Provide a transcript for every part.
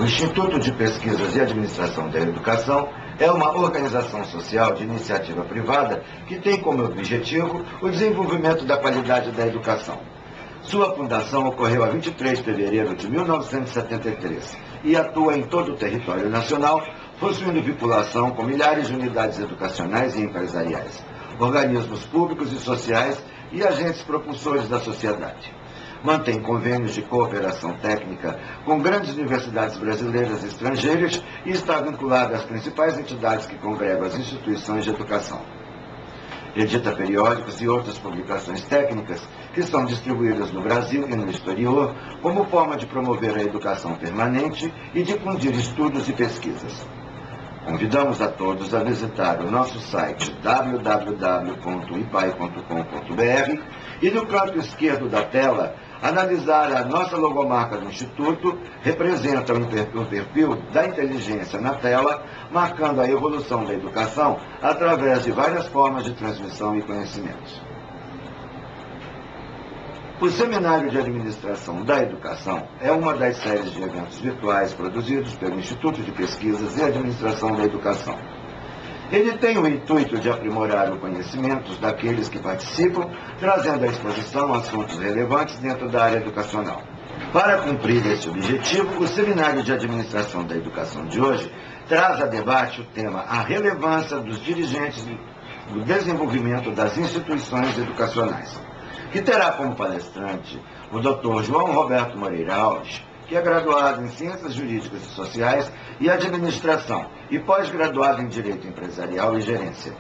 O Instituto de Pesquisas e Administração da Educação é uma organização social de iniciativa privada que tem como objetivo o desenvolvimento da qualidade da educação. Sua fundação ocorreu a 23 de fevereiro de 1973 e atua em todo o território nacional, possuindo vinculação com milhares de unidades educacionais e empresariais, organismos públicos e sociais e agentes propulsores da sociedade. Mantém convênios de cooperação técnica com grandes universidades brasileiras e estrangeiras e está vinculada às principais entidades que congregam as instituições de educação. Edita periódicos e outras publicações técnicas que são distribuídas no Brasil e no exterior como forma de promover a educação permanente e difundir estudos e pesquisas. Convidamos a todos a visitar o nosso site www.ipai.com.br e no canto esquerdo da tela analisar a nossa logomarca do Instituto, representa o perfil da inteligência na tela, marcando a evolução da educação através de várias formas de transmissão e conhecimentos. O Seminário de Administração da Educação é uma das séries de eventos virtuais produzidos pelo Instituto de Pesquisas e Administração da Educação. Ele tem o intuito de aprimorar os conhecimentos daqueles que participam, trazendo à exposição assuntos relevantes dentro da área educacional. Para cumprir esse objetivo, o Seminário de Administração da Educação de hoje traz a debate o tema A Relevância dos Dirigentes do Desenvolvimento das Instituições Educacionais, que terá como palestrante o Dr. João Roberto Moreira Alves, que é graduado em Ciências Jurídicas e Sociais e Administração e pós-graduado em Direito Empresarial e Gerência,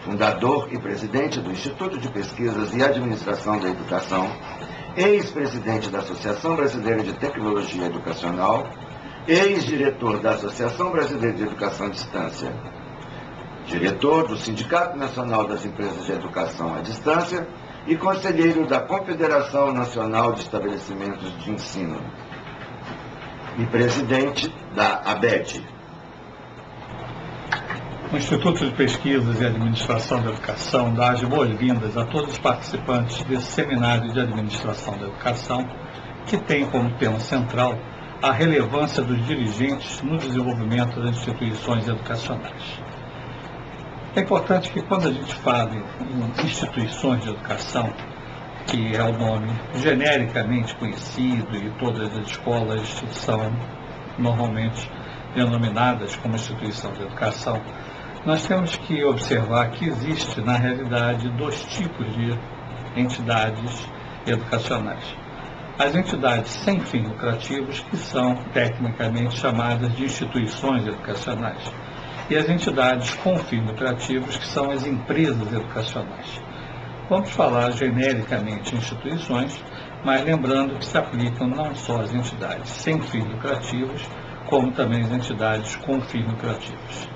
fundador e presidente do Instituto de Pesquisas e Administração da Educação, ex-presidente da Associação Brasileira de Tecnologia Educacional, ex-diretor da Associação Brasileira de Educação à Distância, diretor do Sindicato Nacional das Empresas de Educação à Distância e conselheiro da Confederação Nacional de Estabelecimentos de Ensino e presidente da ABED. O Instituto de Pesquisas e Administração da Educação dá as boas-vindas a todos os participantes desse Seminário de Administração da Educação, que tem como tema central a relevância dos dirigentes no desenvolvimento das instituições educacionais. É importante que, quando a gente fala em instituições de educação, que é o nome genericamente conhecido e todas as escolas são normalmente denominadas como instituição de educação, nós temos que observar que existe, na realidade, dois tipos de entidades educacionais. As entidades sem fins lucrativos, que são tecnicamente chamadas de instituições educacionais, e as entidades com fins lucrativos, que são as empresas educacionais. Vamos falar genericamente em instituições, mas lembrando que se aplicam não só às entidades sem fins lucrativos, como também às entidades com fins lucrativos.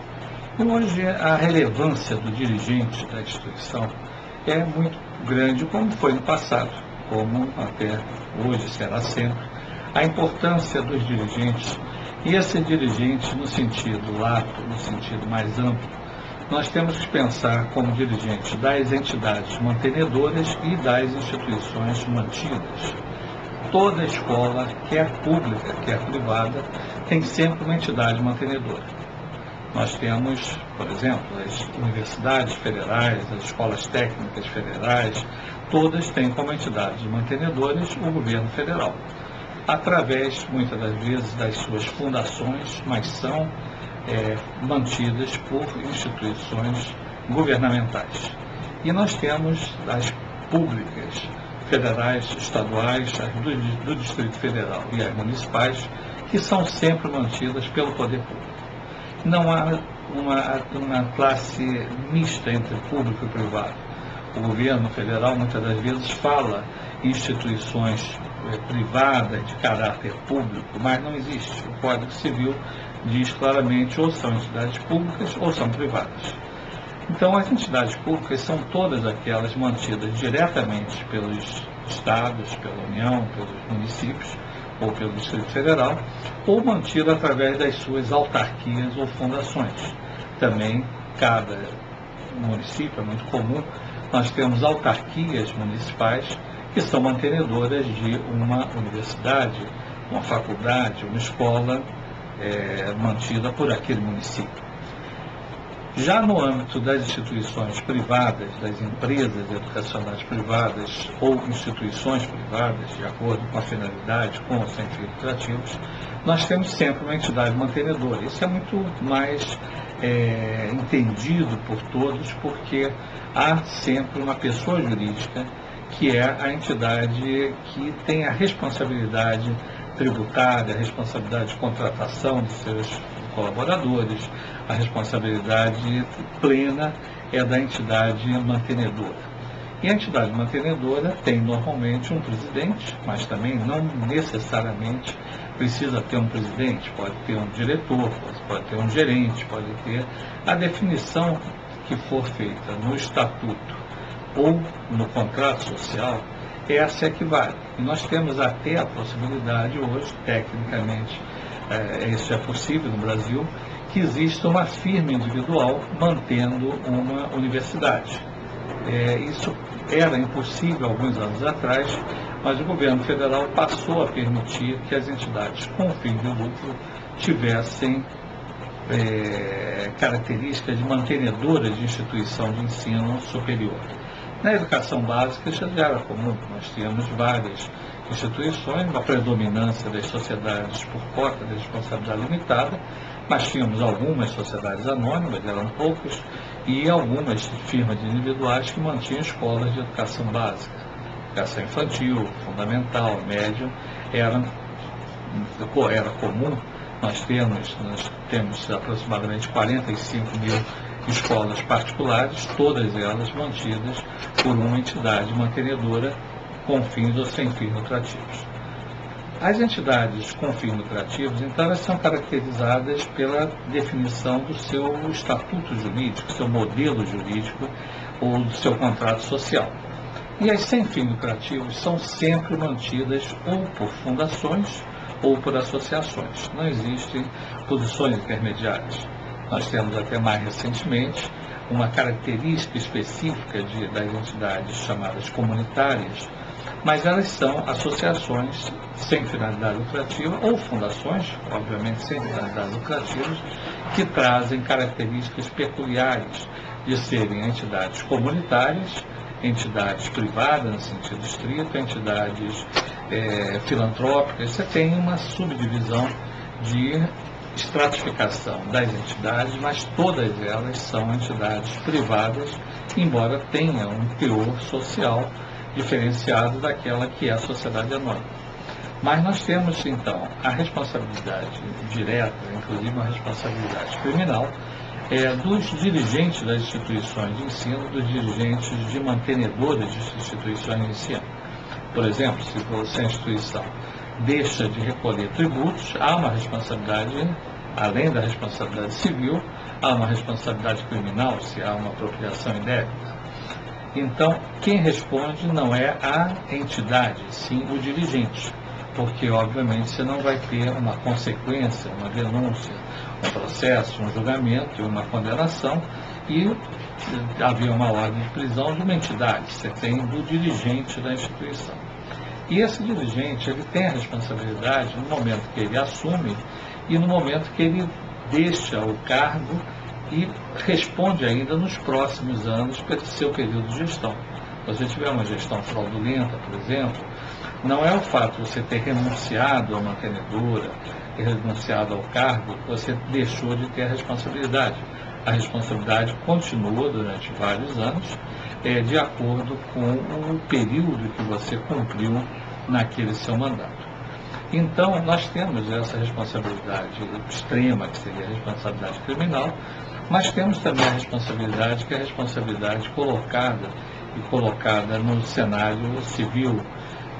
E hoje a relevância do dirigente da instituição é muito grande, como foi no passado, como até hoje será sempre, a importância dos dirigentes, e esse dirigente no sentido lato, no sentido mais amplo, nós temos que pensar como dirigente das entidades mantenedoras e das instituições mantidas. Toda escola, quer pública, quer privada, tem sempre uma entidade mantenedora. Nós temos, por exemplo, as universidades federais, as escolas técnicas federais, todas têm como entidades mantenedoras o governo federal, através, muitas das vezes, das suas fundações, mas são mantidas por instituições governamentais. E nós temos as públicas, federais, estaduais, as do Distrito Federal e as municipais, que são sempre mantidas pelo poder público. Não há uma classe mista entre público e privado. O governo federal, muitas das vezes, fala em instituições privadas de caráter público, mas não existe. O Código Civil diz claramente ou são entidades públicas ou são privadas. Então, as entidades públicas são todas aquelas mantidas diretamente pelos estados, pela União, pelos municípios ou pelo Distrito Federal, ou mantidas através das suas autarquias ou fundações. Também, cada município, é muito comum, nós temos autarquias municipais que são mantenedoras de uma universidade, uma faculdade, uma escola mantida por aquele município. Já no âmbito das instituições privadas, das empresas educacionais privadas ou instituições privadas, de acordo com a finalidade, com ou sem fins lucrativos, nós temos sempre uma entidade mantenedora. Isso é muito mais entendido por todos, porque há sempre uma pessoa jurídica que é a entidade que tem a responsabilidade tributária, a responsabilidade de contratação de seus colaboradores, a responsabilidade plena é da entidade mantenedora. E a entidade mantenedora tem normalmente um presidente, mas também não necessariamente precisa ter um presidente, pode ter um diretor, pode ter um gerente, pode ter a definição que for feita no estatuto ou no contrato social, essa é que vale. E nós temos até a possibilidade hoje, tecnicamente, isso é possível no Brasil, que exista uma firma individual mantendo uma universidade. Isso era impossível alguns anos atrás, mas o governo federal passou a permitir que as entidades com fim de lucro tivessem características de mantenedoras de instituição de ensino superior. Na educação básica isso já era comum, nós tínhamos várias instituições, uma predominância das sociedades por cota de responsabilidade limitada, mas tínhamos algumas sociedades anônimas, eram poucas, e algumas firmas individuais que mantinham escolas de educação básica, educação infantil, fundamental, médio, era comum. Nós temos aproximadamente 45 mil escolas particulares, todas elas mantidas por uma entidade mantenedora com fins ou sem fins lucrativos. As entidades com fins lucrativos, então, elas são caracterizadas pela definição do seu estatuto jurídico, seu modelo jurídico ou do seu contrato social. E as sem fins lucrativos são sempre mantidas ou por fundações ou por associações. Não existem posições intermediárias. Nós temos até mais recentemente uma característica específica das entidades chamadas comunitárias, mas elas são associações sem finalidade lucrativa ou fundações, obviamente sem finalidade lucrativa, que trazem características peculiares de serem entidades comunitárias, entidades privadas no sentido estrito, entidades filantrópicas. Você tem uma subdivisão de estratificação das entidades, mas todas elas são entidades privadas, embora tenham um teor social diferenciado daquela que é a sociedade anônima. Mas nós temos, então, a responsabilidade direta, inclusive uma responsabilidade criminal, dos dirigentes das instituições de ensino, dos dirigentes de mantenedoras de instituições de ensino. Por exemplo, se a instituição deixa de recolher tributos, há uma responsabilidade, além da responsabilidade civil, há uma responsabilidade criminal, se há uma apropriação indébita. Então, quem responde não é a entidade, sim o dirigente, porque, obviamente, você não vai ter uma consequência, uma denúncia, um processo, um julgamento e uma condenação, e havia uma ordem de prisão de uma entidade, você tem do dirigente da instituição. E esse dirigente, ele tem a responsabilidade no momento que ele assume e no momento que ele deixa o cargo e responde ainda nos próximos anos pelo seu período de gestão. Se você tiver uma gestão fraudulenta, por exemplo, não é o fato de você ter renunciado à mantenedora, ter renunciado ao cargo, que você deixou de ter a responsabilidade. A responsabilidade continua durante vários anos, de acordo com o período que você cumpriu naquele seu mandato. Então, nós temos essa responsabilidade extrema, que seria a responsabilidade criminal, mas temos também a responsabilidade, que é a responsabilidade colocada no cenário civil,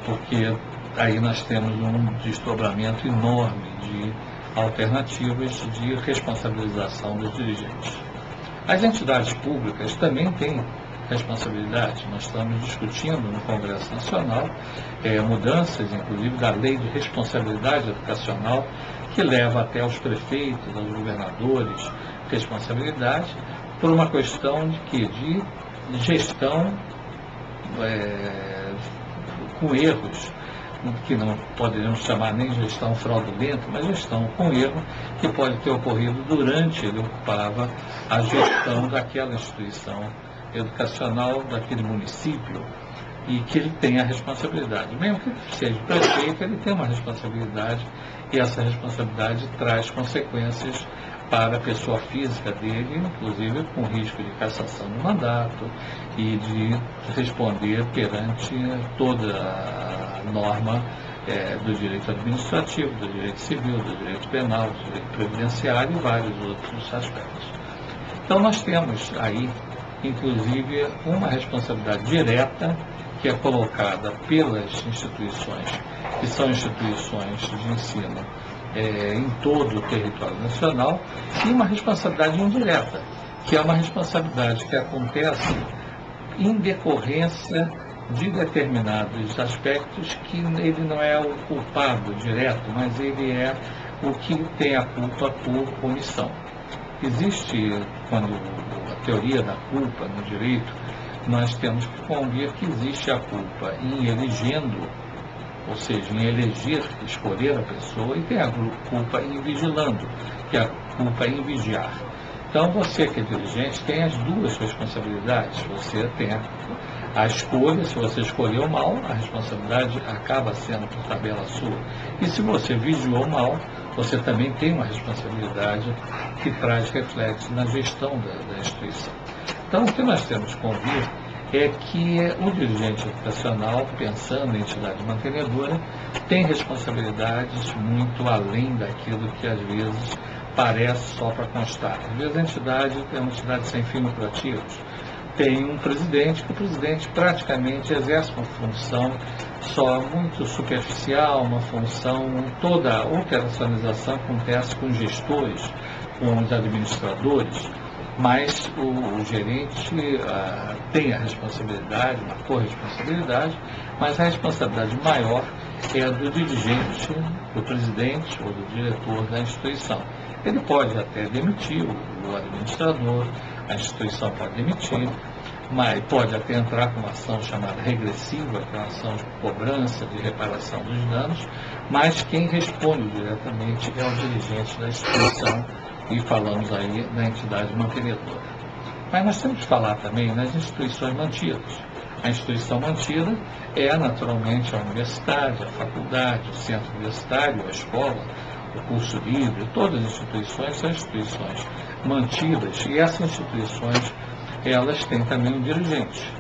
porque aí nós temos um desdobramento enorme de alternativas de responsabilização dos dirigentes. As entidades públicas também têm responsabilidade. Nós estamos discutindo no Congresso Nacional mudanças, inclusive, da Lei de Responsabilidade Educacional, que leva até aos prefeitos, aos governadores, responsabilidade por uma questão de quê? De gestão com erros que não poderíamos chamar nem gestão fraudulenta, mas gestão com erro, que pode ter ocorrido durante ele ocupava a gestão daquela instituição educacional, daquele município, e que ele tem a responsabilidade. Mesmo que seja prefeito, ele tem uma responsabilidade, e essa responsabilidade traz consequências para a pessoa física dele, inclusive com risco de cassação do mandato e de responder perante toda a norma do direito administrativo, do direito civil, do direito penal, do direito previdenciário e vários outros aspectos. Então nós temos aí, inclusive, uma responsabilidade direta que é colocada pelas instituições, que são instituições de ensino em todo o território nacional, e uma responsabilidade indireta, que é uma responsabilidade que acontece em decorrência de determinados aspectos que ele não é o culpado direto, mas ele é o que tem a culpa por omissão. Existe, quando a teoria da culpa no direito, nós temos que convir que existe a culpa em elegendo, ou seja, em eleger, escolher a pessoa, e tem a culpa em vigilando, que é a culpa em vigiar. Então, você que é dirigente tem as duas responsabilidades. Você tem a escolha, se você escolheu mal, a responsabilidade acaba sendo por tabela sua. E se você vigiou mal, você também tem uma responsabilidade que traz reflexo na gestão da instituição. Então, o que nós temos que convir é que o dirigente educacional, pensando em entidade mantenedora, tem responsabilidades muito além daquilo que às vezes parece só para constar. Às vezes a entidade é uma entidade sem fins lucrativos. Tem um presidente, que o presidente praticamente exerce uma função só muito superficial, uma função, toda a operacionalização acontece com os gestores, com os administradores, mas o gerente tem a responsabilidade, uma corresponsabilidade, mas a responsabilidade maior é a do dirigente, do presidente ou do diretor da instituição. Ele pode até demitir o administrador, a instituição pode demitir, mas pode até entrar com uma ação chamada regressiva, que é uma ação de cobrança, de reparação dos danos, mas quem responde diretamente é o dirigente da instituição, e falamos aí na entidade mantenedora. Mas nós temos que falar também nas instituições mantidas. A instituição mantida é naturalmente a universidade, a faculdade, o centro universitário, a escola, o curso livre. Todas as instituições são instituições mantidas, e essas instituições, elas têm também um dirigente.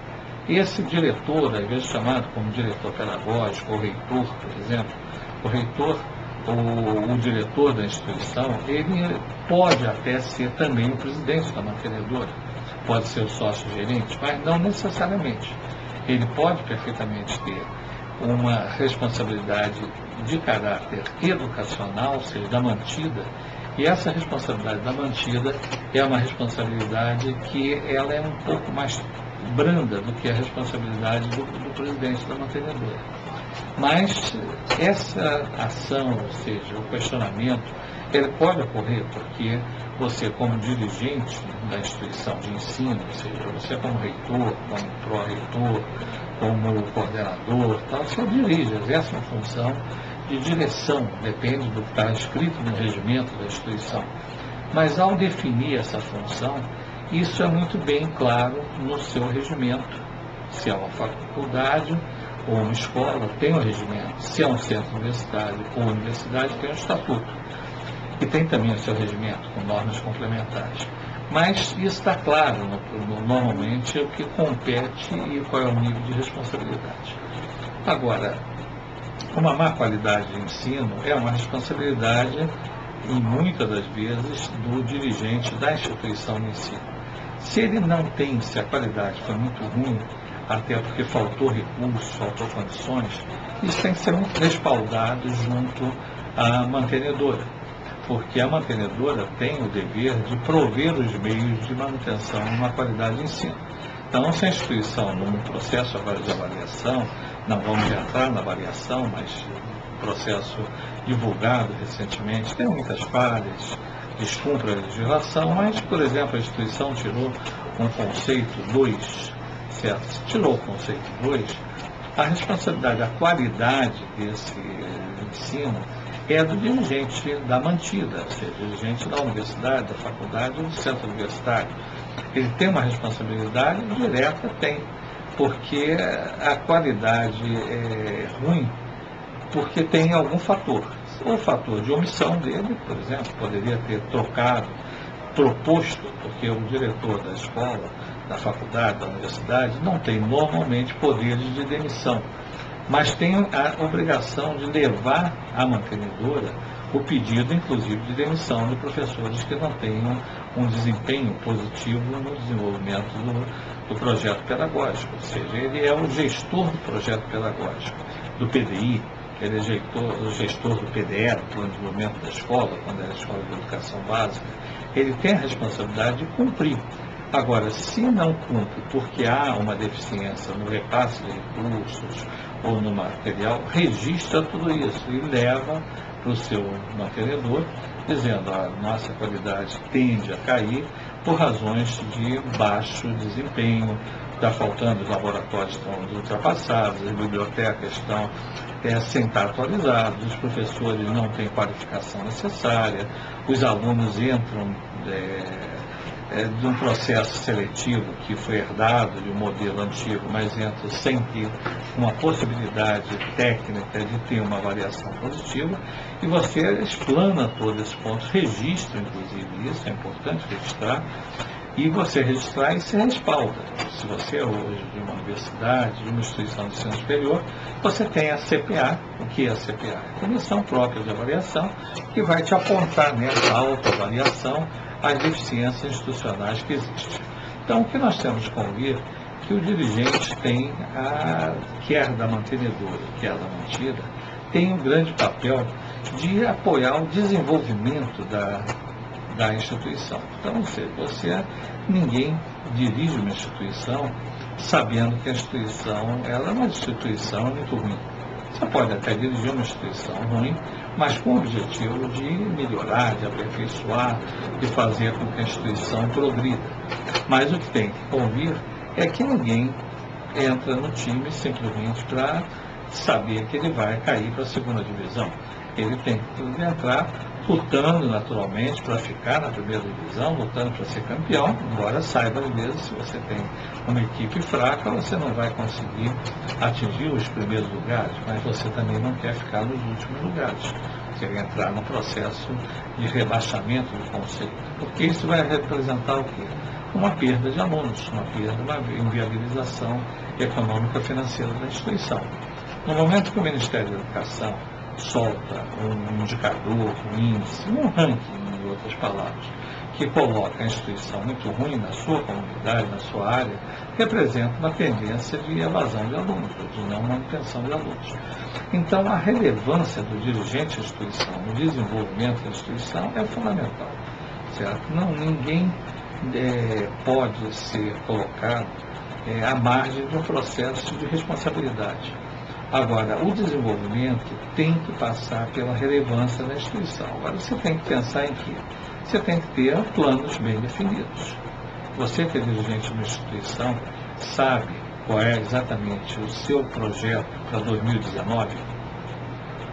Esse diretor, às vezes chamado como diretor pedagógico ou reitor, por exemplo, o reitor o diretor da instituição, ele pode até ser também o presidente da mantenedora, pode ser o sócio-gerente, mas não necessariamente. Ele pode perfeitamente ter uma responsabilidade de caráter educacional, ou seja, da mantida, e essa responsabilidade da mantida é uma responsabilidade que ela é um pouco mais branda do que a responsabilidade do presidente da mantenedora. Mas essa ação, ou seja, o questionamento, ele pode ocorrer porque você, como dirigente da instituição de ensino, ou seja, você como reitor, como pró-reitor, como coordenador, tal, você dirige, exerce uma função de direção, depende do que está escrito no regimento da instituição. Mas ao definir essa função, isso é muito bem claro no seu regimento. Se é uma faculdade ou uma escola, tem um regimento. Se é um centro universitário ou universidade, tem um estatuto. E tem também o seu regimento, com normas complementares. Mas isso está claro, normalmente, o que compete e qual é o nível de responsabilidade. Agora, uma má qualidade de ensino é uma responsabilidade, e muitas das vezes, do dirigente da instituição de ensino. Se ele não tem, se a qualidade foi muito ruim, até porque faltou recursos, faltou condições, isso tem que ser muito respaldado junto à mantenedora, porque a mantenedora tem o dever de prover os meios de manutenção de uma qualidade de ensino. Então, se a instituição, num processo agora de avaliação, não vamos entrar na avaliação, mas o processo divulgado recentemente tem muitas falhas, descumpre a legislação, mas, por exemplo, a instituição tirou um conceito 2, certo? Tirou o conceito 2 A responsabilidade, a qualidade desse ensino é do dirigente da mantida, ou seja, dirigente da universidade, da faculdade ou do centro universitário. Ele tem uma responsabilidade direta, tem, porque a qualidade é ruim, porque tem algum fator. O fator de omissão dele, por exemplo, poderia ter proposto, porque o diretor da escola, da faculdade, da universidade, não tem normalmente poderes de demissão, mas tem a obrigação de levar à mantenedora o pedido, inclusive, de demissão de professores que não tenham um desempenho positivo no desenvolvimento do projeto pedagógico. Ou seja, ele é o gestor do projeto pedagógico, do PDI, ele é o gestor do PDE, do Plano de Desenvolvimento da Escola, quando era a Escola de Educação Básica. Ele tem a responsabilidade de cumprir. Agora, se não cumpre porque há uma deficiência no repasse de recursos ou no material, registra tudo isso e leva para o seu mantenedor, dizendo a nossa qualidade tende a cair por razões de baixo desempenho, está faltando, os laboratórios estão ultrapassados, as bibliotecas estão sem estar atualizadas, os professores não têm qualificação necessária, os alunos entram de um processo seletivo que foi herdado de um modelo antigo, mas entra sem ter uma possibilidade técnica de ter uma avaliação positiva, e você explana todos esses pontos, registra inclusive isso, é importante registrar, e você registrar e se respalda. Se você é hoje de uma universidade, de uma instituição de ensino superior, você tem a CPA. O que é a CPA? A Comissão Própria de Avaliação, que vai te apontar nessa autoavaliação as deficiências institucionais que existem. Então, o que nós temos de convir é que o dirigente tem, quer da mantenedora, quer da mantida, tem um grande papel de apoiar o desenvolvimento da instituição. Então, ninguém dirige uma instituição sabendo que a instituição ela é uma instituição muito ruim. Você pode até dirigir uma instituição ruim, mas com o objetivo de melhorar, de aperfeiçoar, de fazer com que a instituição progrida. Mas o que tem que convir é que ninguém entra no time simplesmente para saber que ele vai cair para a segunda divisão. Ele tem que entrar lutando naturalmente para ficar na primeira divisão, lutando para ser campeão, embora saiba às vezes, se você tem uma equipe fraca, você não vai conseguir atingir os primeiros lugares, mas você também não quer ficar nos últimos lugares. Você quer entrar no processo de rebaixamento do conceito, porque isso vai representar o quê? Uma perda de alunos, uma inviabilização econômica financeira da instituição. No momento que o Ministério da Educação solta um indicador, um índice, um ranking, em outras palavras, que coloca a instituição muito ruim na sua comunidade, na sua área, representa uma tendência de evasão de alunos, de não manutenção de alunos. Então, a relevância do dirigente da instituição, no desenvolvimento da instituição, é fundamental, certo? Ninguém pode ser colocado à margem de um processo de responsabilidade. Agora, o desenvolvimento tem que passar pela relevância da instituição. Agora, você tem que pensar em quê? Você tem que ter planos bem definidos. Você que é dirigente de uma instituição sabe qual é exatamente o seu projeto para 2019?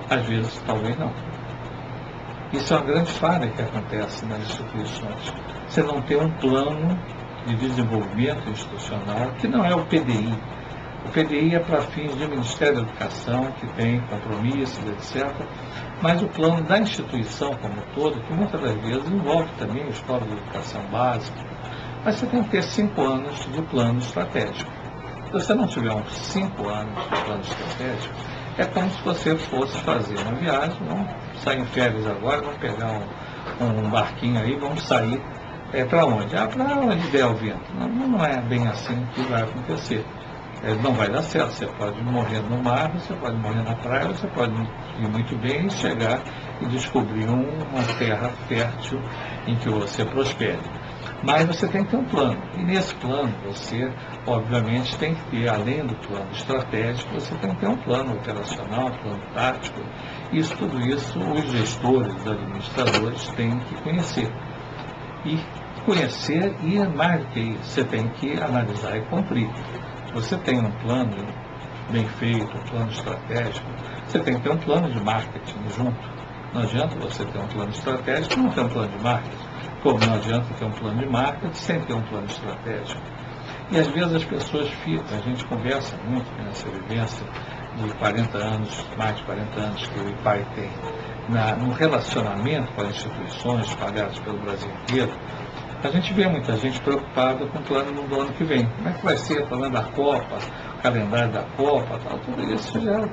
Às vezes, talvez não. Isso é uma grande falha que acontece nas instituições. Você não tem um plano de desenvolvimento institucional, que não é o PDI. O PDI é para fins do Ministério da Educação, que tem compromissos, etc. Mas o plano da instituição como um todo, que muitas das vezes envolve também a escola de educação básica, mas você tem que ter 5 anos de plano estratégico. Se você não tiver uns 5 anos de plano estratégico, é como se você fosse fazer uma viagem, vamos sair em férias agora, vamos pegar um barquinho aí, vamos sair para onde? Para onde der o vento. Não é bem assim que vai acontecer. Não vai dar certo. Você pode morrer no mar, você pode morrer na praia, você pode ir muito bem e chegar e descobrir uma terra fértil em que você prospere. Mas você tem que ter um plano. E nesse plano, você, obviamente, tem que ter, além do plano estratégico, você tem que ter um plano operacional, um plano tático. Tudo isso, os gestores, os administradores têm que conhecer. E mais do que isso, você tem que analisar e cumprir. Você tem um plano bem feito, um plano estratégico, você tem que ter um plano de marketing junto. Não adianta você ter um plano estratégico e não ter um plano de marketing. Como não adianta ter um plano de marketing sem ter um plano estratégico. E às vezes as pessoas ficam, a gente conversa muito nessa vivência de 40 anos, mais de 40 anos que o IPAI tem, no relacionamento com as instituições espalhadas pelo Brasil inteiro. A gente vê muita gente preocupada com o plano do ano que vem. Como é que vai ser o plano da Copa, o calendário da Copa, tal, tudo isso já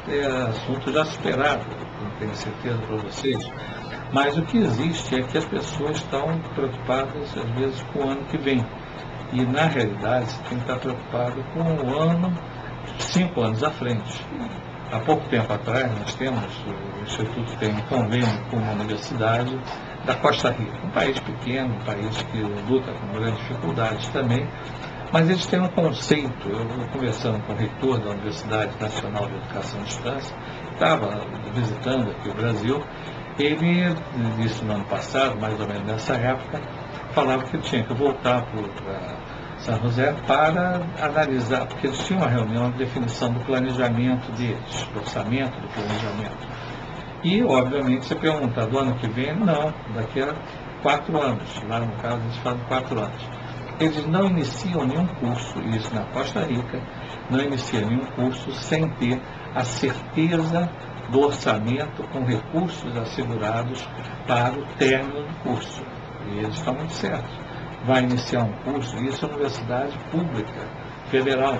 é assunto já superado, não tenho certeza para vocês. Mas o que existe é que as pessoas estão preocupadas, às vezes, com o ano que vem. E, na realidade, você tem que estar preocupado com o ano, 5 anos à frente. Há pouco tempo atrás, o Instituto tem um convênio com uma universidade da Costa Rica, um país pequeno, um país que luta com grandes dificuldades também, mas eles têm um conceito. Eu vou conversando com o reitor da Universidade Nacional de Educação à Distância, estava visitando aqui o Brasil, ele disse no ano passado, mais ou menos nessa época, falava que ele tinha que voltar para São José para analisar, porque eles tinham uma reunião de definição do planejamento deles, do orçamento do planejamento. E, obviamente, você pergunta, do ano que vem? Não, daqui a 4 anos. Lá, no caso, eles falam 4 anos. Eles não iniciam nenhum curso, e isso na Costa Rica, não iniciam nenhum curso sem ter a certeza do orçamento com recursos assegurados para o término do curso. E eles estão muito certos. Vai iniciar um curso, e isso é universidade pública, federal.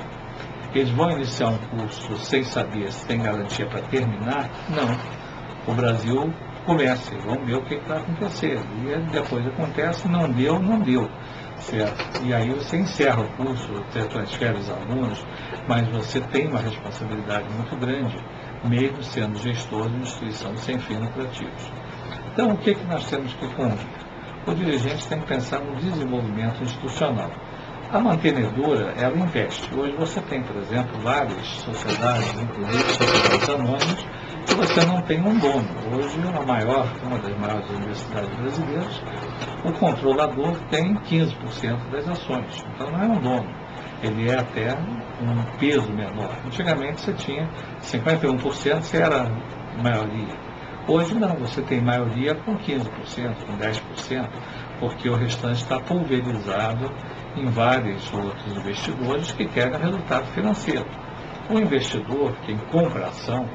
Eles vão iniciar um curso sem saber se tem garantia para terminar? Não. O Brasil começa, vamos ver o que vai acontecer. E depois acontece, não deu, não deu. Certo? E aí você encerra o curso, você transfere os alunos, mas você tem uma responsabilidade muito grande, mesmo sendo gestor de uma instituição sem fins lucrativos. Então, o que nós temos que convir? O dirigente tem que pensar no desenvolvimento institucional. A mantenedora, ela investe. Hoje você tem, por exemplo, várias sociedades, inclusive sociedades anônimas, que você não tem um dono. Hoje, uma das maiores universidades brasileiras, o controlador tem 15% das ações. Então não é um dono. Ele é até um peso menor. Antigamente você tinha 51%, você era maioria. Hoje não, você tem maioria com 15%, com 10%, porque o restante está pulverizado em vários outros investidores que querem resultado financeiro. O investidor, quem compra ação,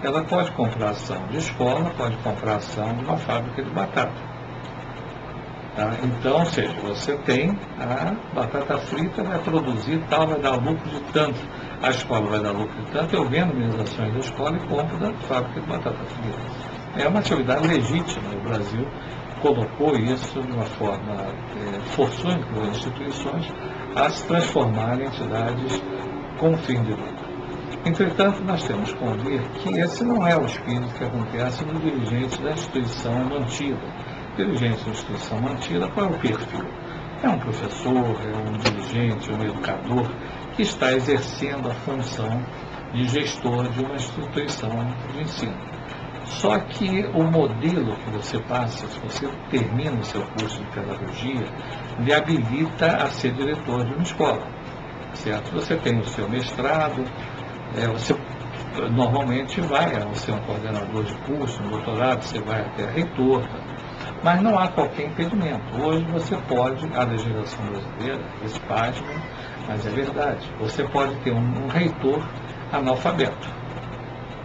ela pode comprar ação de escola, pode comprar ação de uma fábrica de batata. Tá? Então, ou seja, você tem a batata frita, vai produzir tal, vai dar lucro de tanto. A escola vai dar lucro de tanto, eu vendo minhas ações da escola e compro da fábrica de batata frita. É uma atividade legítima. O Brasil colocou isso de uma forma, forçou as instituições a se transformar em entidades com fim de lucro. Entretanto, nós temos que convir que esse não é o espírito que acontece no dirigente da instituição mantida. O dirigente da instituição mantida, qual é o perfil? É um professor, é um dirigente, um educador que está exercendo a função de gestor de uma instituição de ensino. Só que o modelo que você passa, se você termina o seu curso de pedagogia, lhe habilita a ser diretor de uma escola. Certo? Você tem o seu mestrado, você normalmente vai a ser um coordenador de curso, um doutorado, você vai até reitor, mas não há qualquer impedimento. Hoje você pode, a legislação brasileira, esse página, mas é verdade, você pode ter um reitor analfabeto.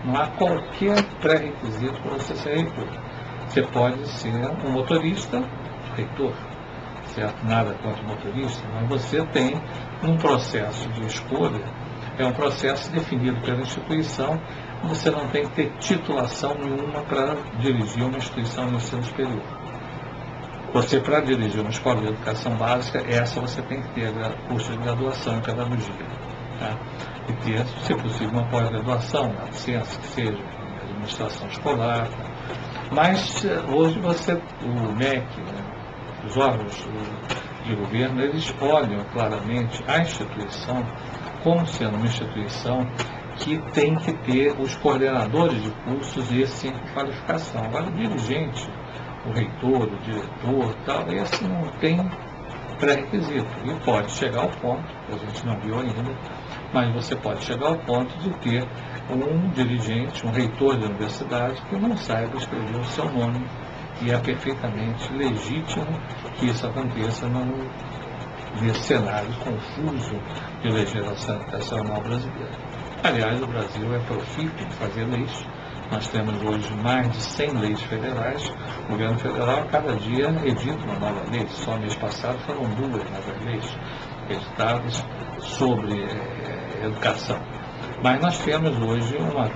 Não há qualquer pré-requisito para você ser reitor. Você pode ser um motorista, reitor, certo? Nada contra o motorista, mas você tem um processo de escolha, é um processo definido pela instituição, você não tem que ter titulação nenhuma para dirigir uma instituição de ensino superior. Você, para dirigir uma escola de educação básica, você tem que ter curso de graduação em pedagogia. Tá? E ter, se possível, uma pós-graduação, uma licença que seja em administração escolar. Mas hoje o MEC, os órgãos de governo, eles olham claramente a instituição como sendo uma instituição que tem que ter os coordenadores de cursos e esse qualificação. Agora, o dirigente, o reitor, o diretor, tal, esse não tem pré-requisito. E pode chegar ao ponto, que a gente não viu ainda, mas você pode chegar ao ponto de ter um dirigente, um reitor de universidade que não saiba escrever o seu nome, e é perfeitamente legítimo que isso aconteça nesse cenário confuso de legislação educacional brasileira. Aliás, o Brasil é profícuo em fazer leis. Nós temos hoje mais de 100 leis federais. O governo federal, cada dia, edita uma nova lei. Só mês passado foram 2 novas leis editadas sobre educação. Mas nós temos hoje uma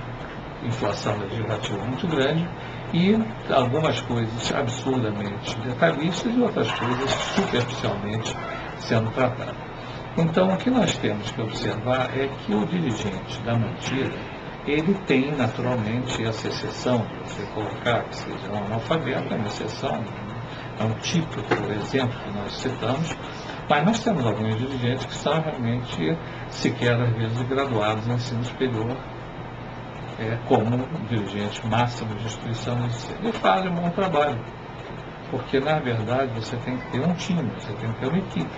inflação legislativa muito grande e algumas coisas absurdamente detalhistas e outras coisas superficialmente sendo tratadas. Então, o que nós temos que observar é que o dirigente da mantida, ele tem naturalmente essa exceção, de você colocar que seja um analfabeto, é uma exceção, é um típico exemplo que nós citamos, mas nós temos alguns dirigentes que são realmente sequer às vezes graduados em ensino superior, como dirigentes máximos de instituição de ensino, e fazem um bom trabalho, porque na verdade você tem que ter um time, você tem que ter uma equipe,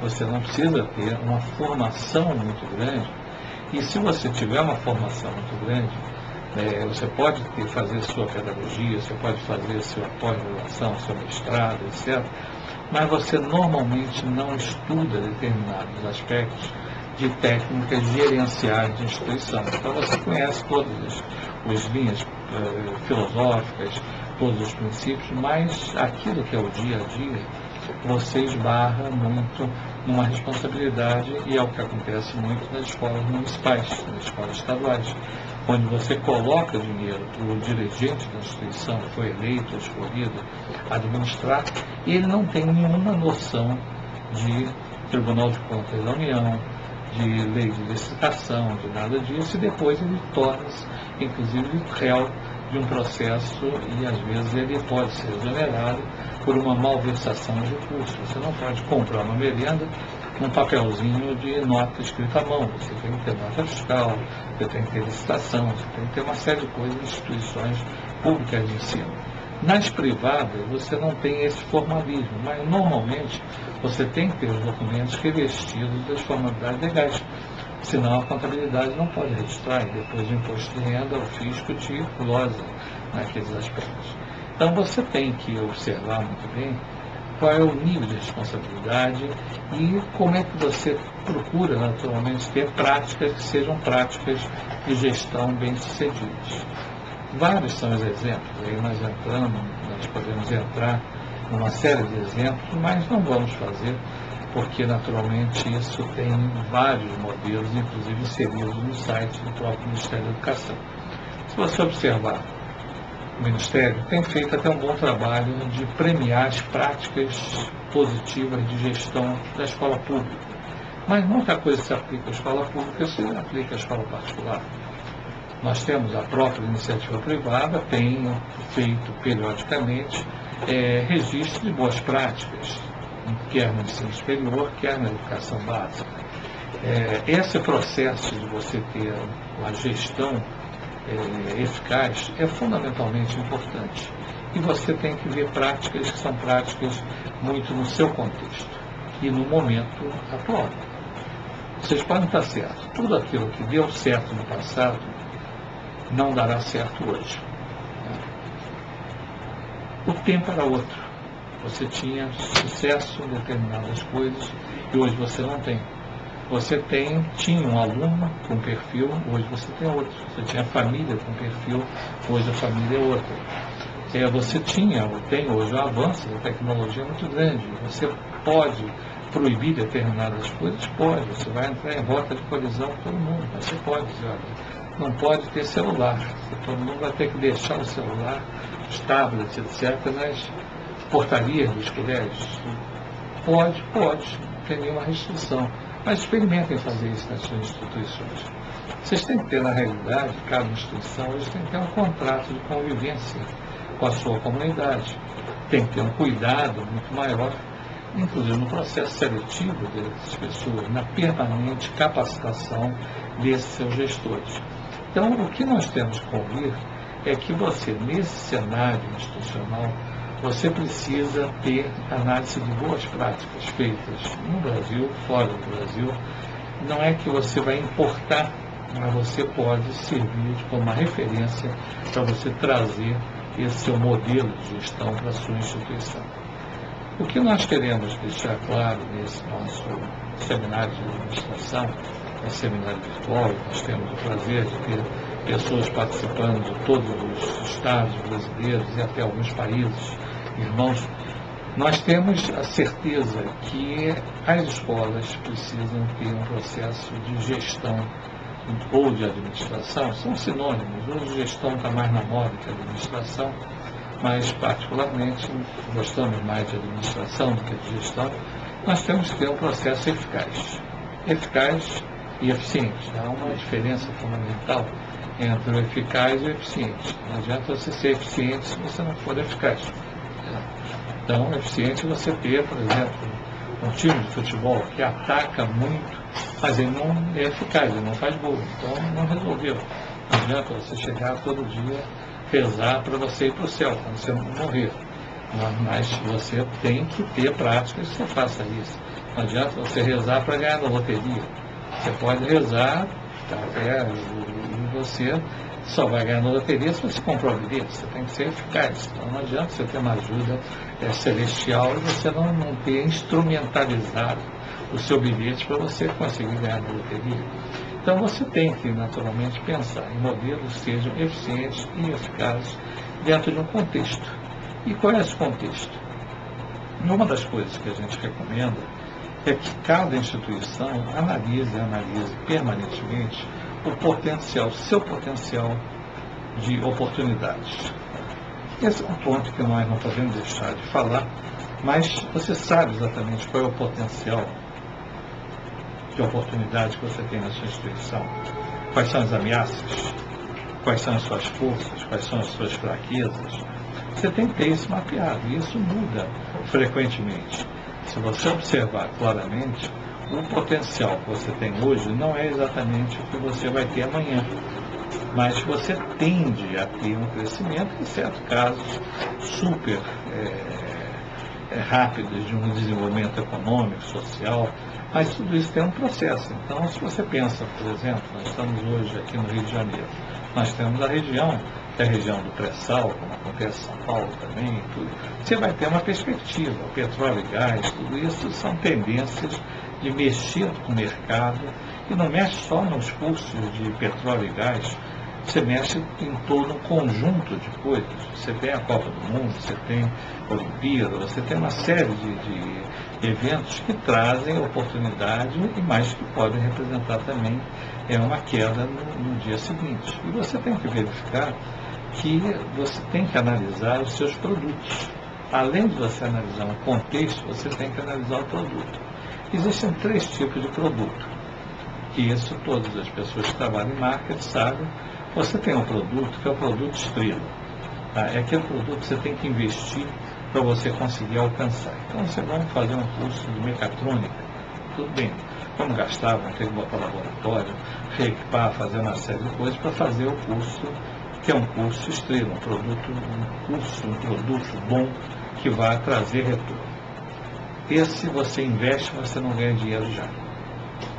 você não precisa ter uma formação muito grande, e se você tiver uma formação muito grande, você pode fazer sua pedagogia, você pode fazer sua pós-graduação, seu mestrado, etc., mas você normalmente não estuda determinados aspectos de técnicas gerenciais de instituição. Então você conhece todas as linhas filosóficas, todos os princípios, mas aquilo que é o dia a dia, você esbarra muito numa responsabilidade, e é o que acontece muito nas escolas municipais, nas escolas estaduais, onde você coloca dinheiro para o dirigente da instituição, que foi eleito, escolhido, administrar, e ele não tem nenhuma noção de Tribunal de Contas da União, de lei de licitação, de nada disso, e depois ele torna-se, inclusive, réu de um processo, e às vezes ele pode ser exonerado por uma malversação de recursos. Você não pode comprar uma merenda num papelzinho de nota escrita à mão. Você tem que ter nota fiscal, você tem que ter licitação, você tem que ter uma série de coisas em instituições públicas de ensino. Nas privadas, você não tem esse formalismo, mas normalmente você tem que ter os documentos revestidos das formalidades legais. Senão a contabilidade não pode registrar, e depois do imposto de renda, o fisco te glosa naqueles aspectos. Então você tem que observar muito bem qual é o nível de responsabilidade e como é que você procura naturalmente ter práticas que sejam práticas de gestão bem-sucedidas. Vários são os exemplos, aí nós podemos entrar numa série de exemplos, mas não vamos fazer, porque naturalmente isso tem vários modelos, inclusive inseridos no site do próprio Ministério da Educação. Se você observar, o Ministério tem feito até um bom trabalho de premiar as práticas positivas de gestão da escola pública. Mas muita coisa se aplica à escola pública, se aplica à escola particular. Nós temos a própria iniciativa privada, tem feito periodicamente registro de boas práticas, quer no ensino superior, quer na educação básica. Esse processo de você ter uma gestão eficaz é fundamentalmente importante. E você tem que ver práticas que são práticas muito no seu contexto e no momento atual. Vocês podem estar certos. Tudo aquilo que deu certo no passado não dará certo hoje. O tempo era outro. Você tinha sucesso em determinadas coisas e hoje você não tem. Você tinha um aluno com perfil, hoje você tem outro. Você tinha família com perfil, hoje a família é outra. Você tinha, ou tem hoje, um avanço da tecnologia muito grande. Você pode proibir determinadas coisas? Pode. Você vai entrar em rota de colisão com todo mundo, mas você pode dizer, olha, não pode ter celular. Todo mundo vai ter que deixar o celular, os tablets, etc., nas portarias dos colégios. Pode, não tem nenhuma restrição. Mas experimentem fazer isso nas suas instituições. Vocês têm que ter, na realidade, cada instituição, hoje tem que ter um contrato de convivência com a sua comunidade. Tem que ter um cuidado muito maior, inclusive no processo seletivo dessas pessoas, na permanente capacitação desses seus gestores. Então, o que nós temos que convir é que você, nesse cenário institucional, você precisa ter análise de boas práticas feitas no Brasil, fora do Brasil, não é que você vai importar, mas você pode servir como uma referência para você trazer esse seu modelo de gestão para a sua instituição. O que nós queremos deixar claro nesse nosso seminário de administração, é seminário virtual, nós temos o prazer de ter pessoas participando de todos os estados brasileiros e até alguns países irmãos. Nós temos a certeza que as escolas precisam ter um processo de gestão ou de administração, são sinônimos. Hoje gestão está mais na moda que administração, mas particularmente gostamos mais de administração do que de gestão. Nós temos que ter um processo eficaz e eficiente. Há uma diferença fundamental entre o eficaz e o eficiente. Não adianta você ser eficiente se você não for eficaz. Então, eficiente é você ter, por exemplo, um time de futebol que ataca muito, mas ele não é eficaz, ele não faz gol. Então, não resolveu. Não adianta você chegar todo dia, rezar para você ir para o céu, quando você não morrer. Mas você tem que ter práticas que você faça isso. Não adianta você rezar para ganhar na loteria. Você pode rezar, e você só vai ganhar na loteria se você comprar o bilhete. Você tem que ser eficaz. Então não adianta você ter uma ajuda celestial e você não ter instrumentalizado o seu bilhete para você conseguir ganhar na loteria. Então você tem que, naturalmente, pensar em modelos que sejam eficientes e eficazes dentro de um contexto. E qual é esse contexto? Uma das coisas que a gente recomenda é que cada instituição analise permanentemente o potencial, seu potencial de oportunidades. Esse é um ponto que nós não podemos deixar de falar, mas você sabe exatamente qual é o potencial de oportunidade que você tem na sua instituição. Quais são as ameaças? Quais são as suas forças? Quais são as suas fraquezas? Você tem que ter isso mapeado, e isso muda frequentemente. Se você observar claramente, o potencial que você tem hoje não é exatamente o que você vai ter amanhã, mas você tende a ter um crescimento, em certos casos, super rápidos de um desenvolvimento econômico, social, mas tudo isso tem um processo. Então, se você pensa, por exemplo, nós estamos hoje aqui no Rio de Janeiro, nós temos a região, que é a região do pré-sal, como acontece em São Paulo também, tudo. Você vai ter uma perspectiva, petróleo e gás, tudo isso são tendências de mexer com o mercado, e não mexe só nos custos de petróleo e gás, você mexe em todo um conjunto de coisas. Você tem a Copa do Mundo, você tem a Olimpíada, você tem uma série de eventos que trazem oportunidade e mais que podem representar também uma queda no dia seguinte. E você tem que verificar que você tem que analisar os seus produtos. Além de você analisar um contexto, você tem que analisar o produto. Existem 3 tipos de produto, que isso todas as pessoas que trabalham em marketing sabem. Você tem um produto que é o produto estrela. Tá? É aquele produto que você tem que investir para você conseguir alcançar. Então você vai fazer um curso de mecatrônica, tudo bem. Vamos gastar, vamos ter que botar laboratório, reequipar, fazer uma série de coisas para fazer o curso, que é um curso estrela, um produto bom que vai trazer retorno. Esse você investe, mas você não ganha dinheiro já.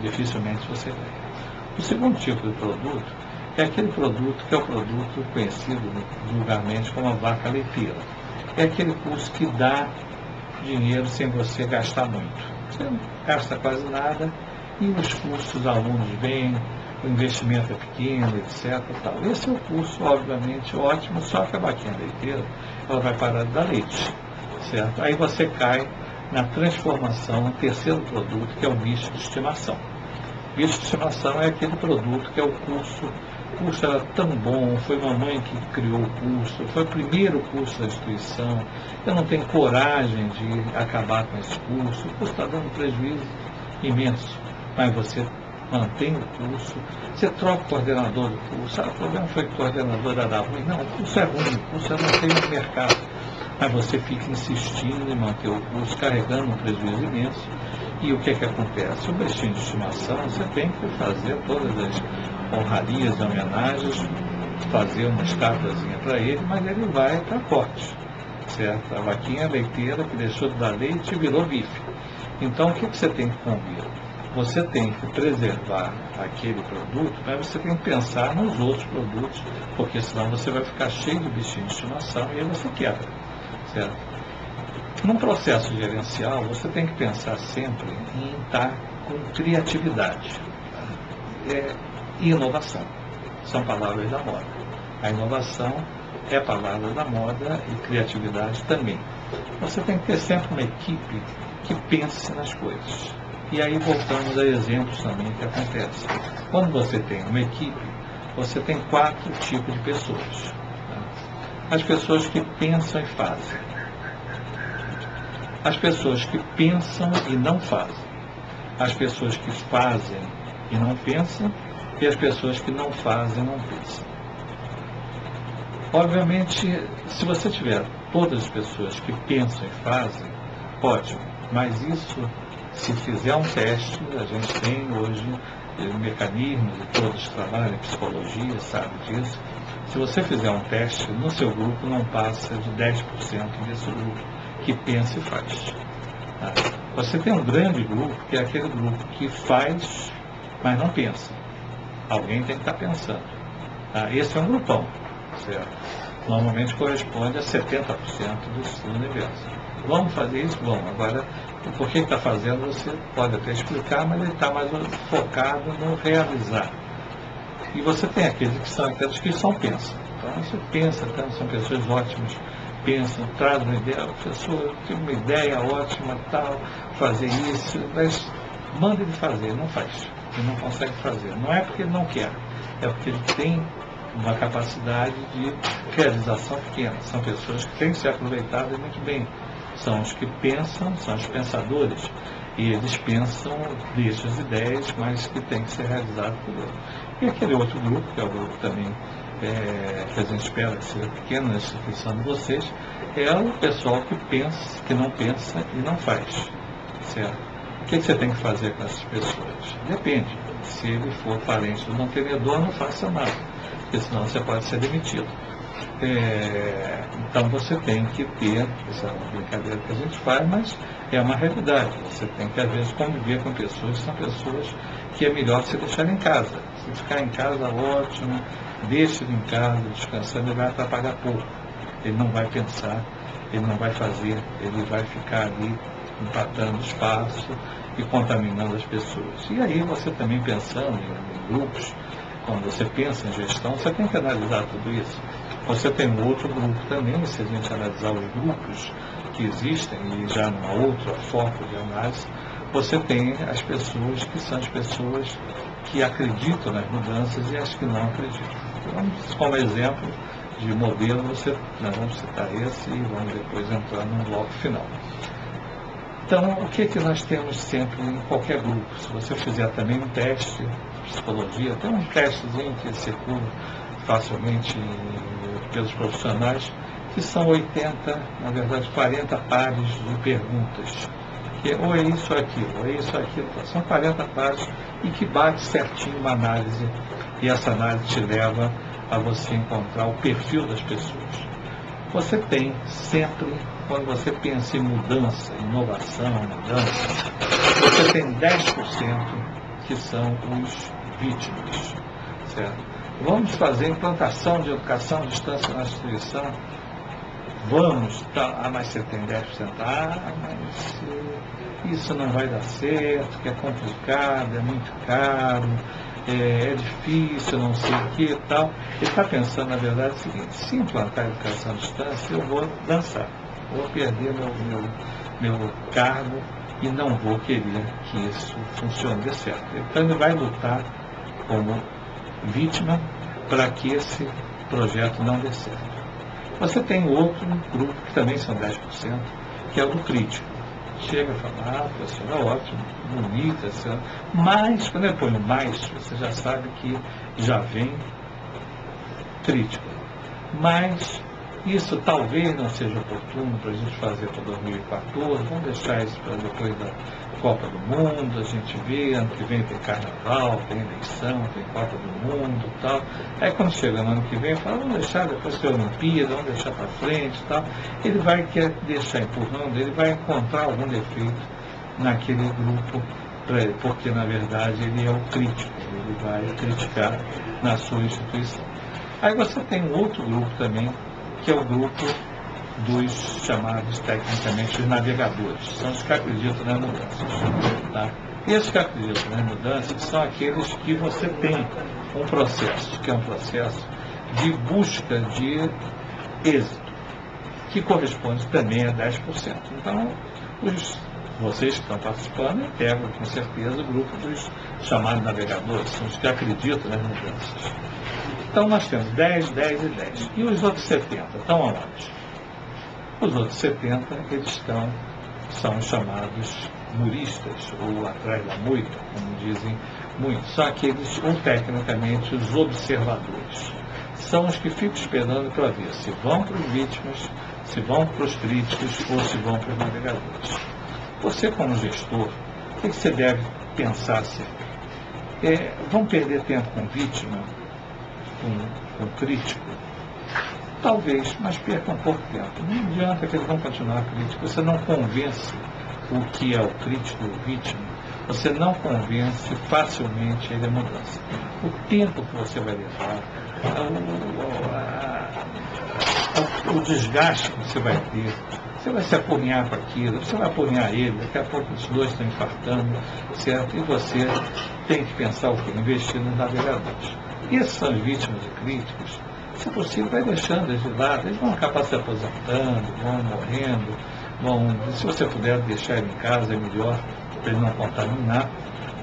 Dificilmente você ganha. O segundo tipo de produto é aquele produto que é o produto conhecido vulgarmente como a vaca leiteira. É aquele curso que dá dinheiro sem você gastar muito. Você não gasta quase nada e os custos dos alunos vêm, o investimento é pequeno, etc. Tal. Esse é o curso, obviamente, ótimo, só que a vaquinha leiteira ela vai parar de dar leite. Certo? Aí você cai na transformação, no terceiro produto, que é o bicho de estimação. Bicho de estimação é aquele produto que é o curso. O curso era tão bom, foi mamãe que criou o curso, foi o primeiro curso da instituição, eu não tenho coragem de acabar com esse curso, o curso está dando prejuízo imenso, mas você mantém o curso, você troca o coordenador do curso, o problema foi que o coordenador era ruim, não, o curso é ruim, o curso não tem no mercado, mas você fica insistindo em manter o curso, carregando um prejuízo imenso, e o que é que acontece? O bichinho de estimação, você tem que fazer todas as honrarias e homenagens, fazer uma estatuazinha para ele, mas ele vai para corte, certo? A vaquinha leiteira que deixou de dar leite virou bife. Então, o que você tem que convir? você tem que preservar aquele produto, mas você tem que pensar nos outros produtos, porque senão você vai ficar cheio de bichinho de estimação e aí você quebra, certo? Num processo gerencial, você tem que pensar sempre em estar com criatividade e inovação. São palavras da moda. A inovação é palavra da moda e criatividade também. Você tem que ter sempre uma equipe que pense nas coisas. E aí voltamos a exemplos também que acontecem. Quando você tem uma equipe, você tem 4 tipos de pessoas. As pessoas que pensam e fazem. As pessoas que pensam e não fazem. As pessoas que fazem e não pensam. E as pessoas que não fazem e não pensam. Obviamente, se você tiver todas as pessoas que pensam e fazem, ótimo. Mas isso, se fizer um teste, a gente tem hoje mecanismos, e todos que trabalham em psicologia sabem disso. Se você fizer um teste, no seu grupo não passa de 10% desse grupo que pensa e faz. Você tem um grande grupo, que é aquele grupo que faz, mas não pensa. Alguém tem que estar pensando. Esse é um grupão, certo? Normalmente corresponde a 70% do universo. Vamos fazer isso? Vamos. Agora, por que está fazendo, você pode até explicar, mas ele está mais focado no realizar. E você tem aqueles que só pensam. Então, você pensa, então, são pessoas ótimas, pensam, trazem uma ideia, a pessoa tem uma ideia ótima, tal, fazer isso, mas manda ele fazer, ele não faz. Ele não consegue fazer. Não é porque ele não quer, é porque ele tem uma capacidade de realização pequena. São pessoas que têm que ser aproveitadas muito bem. São os que pensam, são os pensadores. E eles pensam, deixam as ideias, mas que tem que ser realizado por outro. E aquele outro grupo, que é o grupo também que a gente espera que seja pequeno na instituição de vocês, é o pessoal que pensa, que não pensa e não faz. Certo? O que você tem que fazer com essas pessoas? Depende. Se ele for parente do mantenedor, não faça nada, porque senão você pode ser demitido. Então você tem que ter, essa é uma brincadeira que a gente faz, mas é uma realidade. Você tem que, às vezes, conviver com pessoas que são pessoas que é melhor você deixar em casa. Se ficar em casa, ótimo, deixe ele em casa, descansando, ele vai atrapalhar pouco. Ele não vai pensar, ele não vai fazer, ele vai ficar ali empatando espaço e contaminando as pessoas. E aí você também pensando em grupos, quando você pensa em gestão, você tem que analisar tudo isso. Você tem um outro grupo também, se a gente analisar os grupos que existem, e já numa outra foco de análise, você tem as pessoas que são as pessoas que acreditam nas mudanças e as que não acreditam. Vamos, como exemplo de modelo, nós vamos citar esse e vamos depois entrar num bloco final. Então, o que nós temos sempre em qualquer grupo? Se você fizer também um teste de psicologia, tem um testezinho que circula facilmente pelos profissionais, que são 80, na verdade 40 pares de perguntas. Que ou é isso ou é aquilo, ou é isso ou é aquilo. São 40 pares e que bate certinho uma análise, e essa análise te leva a você encontrar o perfil das pessoas. Você tem sempre, quando você pensa em mudança, inovação, mudança, você tem 10% que são os vítimas, certo? Vamos fazer implantação de educação à distância na instituição? Vamos, mas você tem 10%. Mas isso não vai dar certo, que é complicado, é muito caro, é difícil, não sei o que e tal. Ele está pensando, na verdade, o seguinte: se implantar a educação à distância, eu vou dançar, vou perder meu cargo e não vou querer que isso funcione, dê certo. Então ele vai lutar como vítima para que esse projeto não dê certo. Você tem outro grupo, que também são 10%, que é o do crítico. Chega e fala, a pessoa é ótima, bonita, mas, quando eu ponho mais, você já sabe que já vem crítico. Mas isso talvez não seja oportuno para a gente fazer para 2014, vamos deixar isso para depois da Copa do Mundo, a gente vê, ano que vem tem Carnaval, tem eleição, tem Copa do Mundo e tal. Aí quando chega no ano que vem, fala, vamos deixar depois ter a Olimpíada, vamos deixar para frente e tal. Ele vai querer deixar empurrando, ele vai encontrar algum defeito naquele grupo porque na verdade ele é o crítico, ele vai criticar na sua instituição. Aí você tem um outro grupo também, que é o grupo dos chamados tecnicamente os navegadores, são os que acreditam nas mudanças. Tá? E esses que acreditam nas mudanças são aqueles que você tem um processo, que é um processo de busca de êxito, que corresponde também a 10%. Então, vocês que estão participando pegam com certeza o grupo dos chamados navegadores, são os que acreditam nas mudanças. Então nós temos 10, 10 e 10. E os outros 70 estão aonde? Os outros 70, eles são os chamados muristas, ou atrás da moita, como dizem muitos. São aqueles, ou tecnicamente, os observadores. São os que ficam esperando para ver se vão para os vítimas, se vão para os críticos ou se vão para os navegadores. Você, como gestor, o que você deve pensar sempre? Vão perder tempo com vítima, com crítico? Talvez, mas percam pouco tempo. Não adianta que eles vão continuar críticos. Você não convence o que é o crítico ou vítima, você não convence facilmente ele a mudança. O tempo que você vai levar, o desgaste que você vai ter, você vai se apurrinhar com aquilo, você vai apurrinhar ele, daqui a pouco os dois estão infartando, certo? E você tem que pensar o quê? Investir nos navegadores. E essas são as vítimas e críticos, se possível, vai deixando eles de lado, eles vão acabar se aposentando, vão morrendo, se você puder deixar ele em casa, é melhor, para ele não contaminar,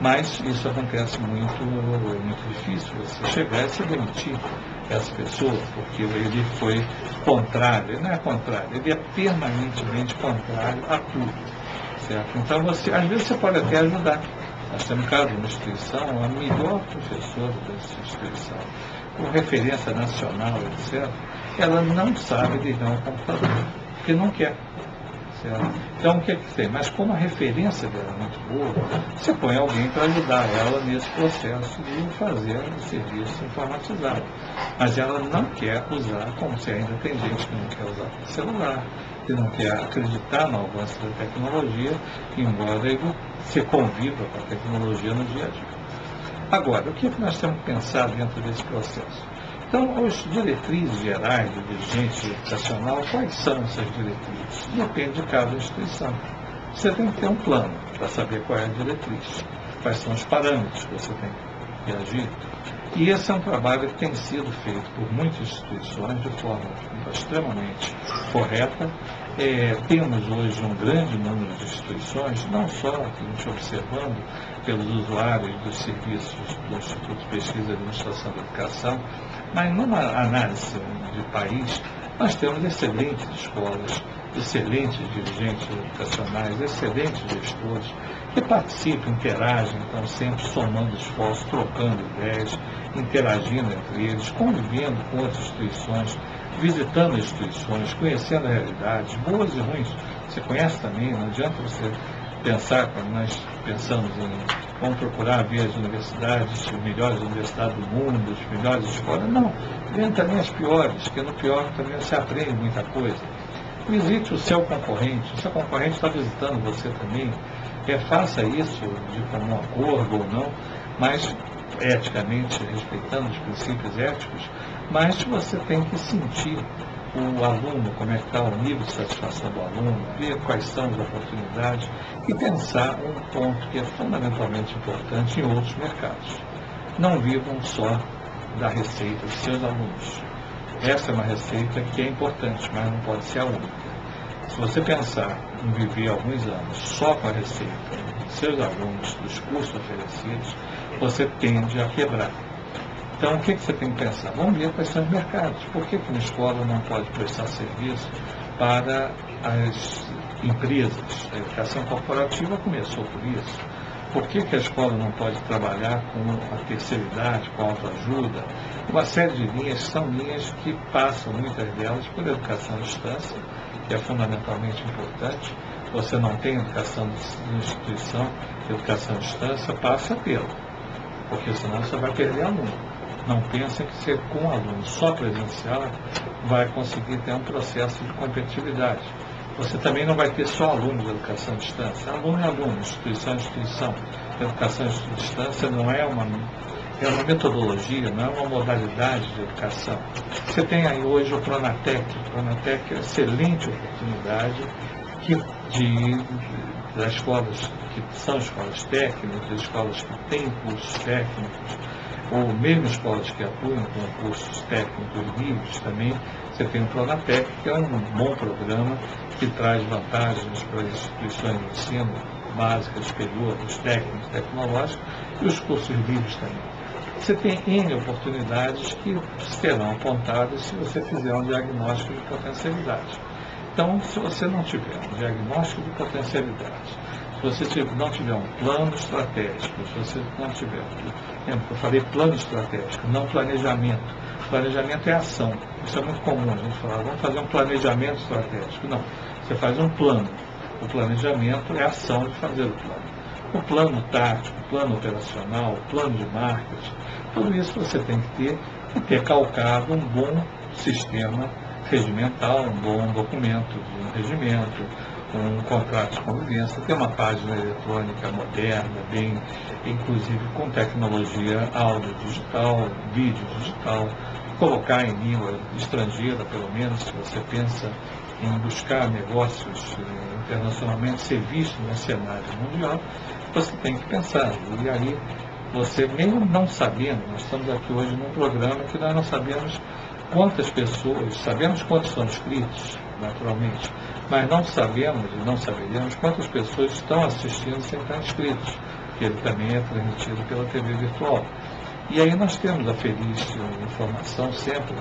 mas isso acontece muito, muito difícil, você chegar e se demitir essa pessoa, porque ele foi contrário, ele não é contrário, ele é permanentemente contrário a tudo, certo? Então, às vezes você pode até ajudar. Nós temos caso de uma instituição, a melhor professora dessa instituição, com referência nacional, etc., ela não sabe ligar um computador, porque não quer. Certo? Então, o que tem? Mas como a referência dela é muito boa, você põe alguém para ajudar ela nesse processo de fazer o serviço informatizado. Mas ela não quer usar, como se ainda tem gente que não quer usar celular, que não quer acreditar no avanço da tecnologia, embora ele se conviva com a tecnologia no dia a dia. Agora, o que nós temos que pensar dentro desse processo? Então, as diretrizes gerais do dirigente educacional, quais são essas diretrizes? Depende de cada instituição. Você tem que ter um plano para saber qual é a diretriz, quais são os parâmetros que você tem que agir. E esse é um trabalho que tem sido feito por muitas instituições de forma extremamente correta. Temos hoje um grande número de instituições, não só que a gente observando pelos usuários dos serviços do Instituto de Pesquisa e Administração da Educação, mas numa análise de país, nós temos excelentes escolas, excelentes dirigentes educacionais, excelentes gestores, que participam, interagem, estão sempre somando esforços, trocando ideias, interagindo entre eles, convivendo com outras instituições, visitando instituições, conhecendo a realidade, boas e ruins. Você conhece também, não adianta você pensar, quando nós pensamos vamos procurar ver as universidades, as melhores universidades do mundo, as melhores escolas. Não, vendo também as piores, porque no pior também você aprende muita coisa. Visite o seu concorrente está visitando você também. Faça isso de comum acordo ou não, mas eticamente, respeitando os princípios éticos, mas você tem que sentir o aluno, como é que está o nível de satisfação do aluno, ver quais são as oportunidades e pensar um ponto que é fundamentalmente importante em outros mercados. Não vivam só da receita dos seus alunos. Essa é uma receita que é importante, mas não pode ser a única. Se você pensar em viver alguns anos só com a receita dos seus alunos, dos cursos oferecidos, você tende a quebrar. Então, o que você tem que pensar? Vamos ver quais são os mercados. Por que uma escola não pode prestar serviço para as empresas? A educação corporativa começou por isso. Por que a escola não pode trabalhar com a terceira idade, com a autoajuda? Uma série de linhas são linhas que passam, muitas delas, por educação à distância, que é fundamentalmente importante. Você não tem educação de instituição, educação à distância, passa pelo. Porque senão você vai perder aluno. Não pensem que ser com aluno só presencial vai conseguir ter um processo de competitividade. Você também não vai ter só alunos de educação à distância. Aluno é aluno, instituição é instituição. Educação à distância não é uma metodologia, não é uma modalidade de educação. Você tem aí hoje o Pronatec. O Pronatec é uma excelente oportunidade das escolas que são escolas técnicas, escolas que têm cursos técnicos, ou mesmo escolas que atuam com cursos técnicos livres também. Você tem o Pronatec, que é um bom programa que traz vantagens para as instituições de ensino básicas, superiores, técnicos, tecnológicos, e os cursos livres também. Você tem N oportunidades que serão apontadas se você fizer um diagnóstico de potencialidade. Então, se você não tiver um diagnóstico de potencialidade, se você não tiver um plano estratégico, se você não tiver, lembra que eu falei plano estratégico, não planejamento. Planejamento é ação. Isso é muito comum, a gente falar, vamos fazer um planejamento estratégico. Não, você faz um plano. O planejamento é a ação de fazer o plano. O plano tático, o plano operacional, o plano de marketing, tudo isso você tem que ter calcado um bom sistema regimental, um bom documento de um regimento, um contrato de convivência, ter uma página eletrônica moderna, bem, inclusive com tecnologia áudio digital, vídeo digital, colocar em língua estrangeira, pelo menos, se você pensa em buscar negócios internacionalmente, ser visto no cenário mundial, você tem que pensar. E aí, você mesmo não sabendo, nós estamos aqui hoje num programa que nós não sabemos quantas pessoas, sabemos quantos são inscritos, naturalmente, mas não sabemos e não saberemos quantas pessoas estão assistindo sem estar inscritos, porque ele também é transmitido pela TV virtual. E aí nós temos a feliz informação sempre,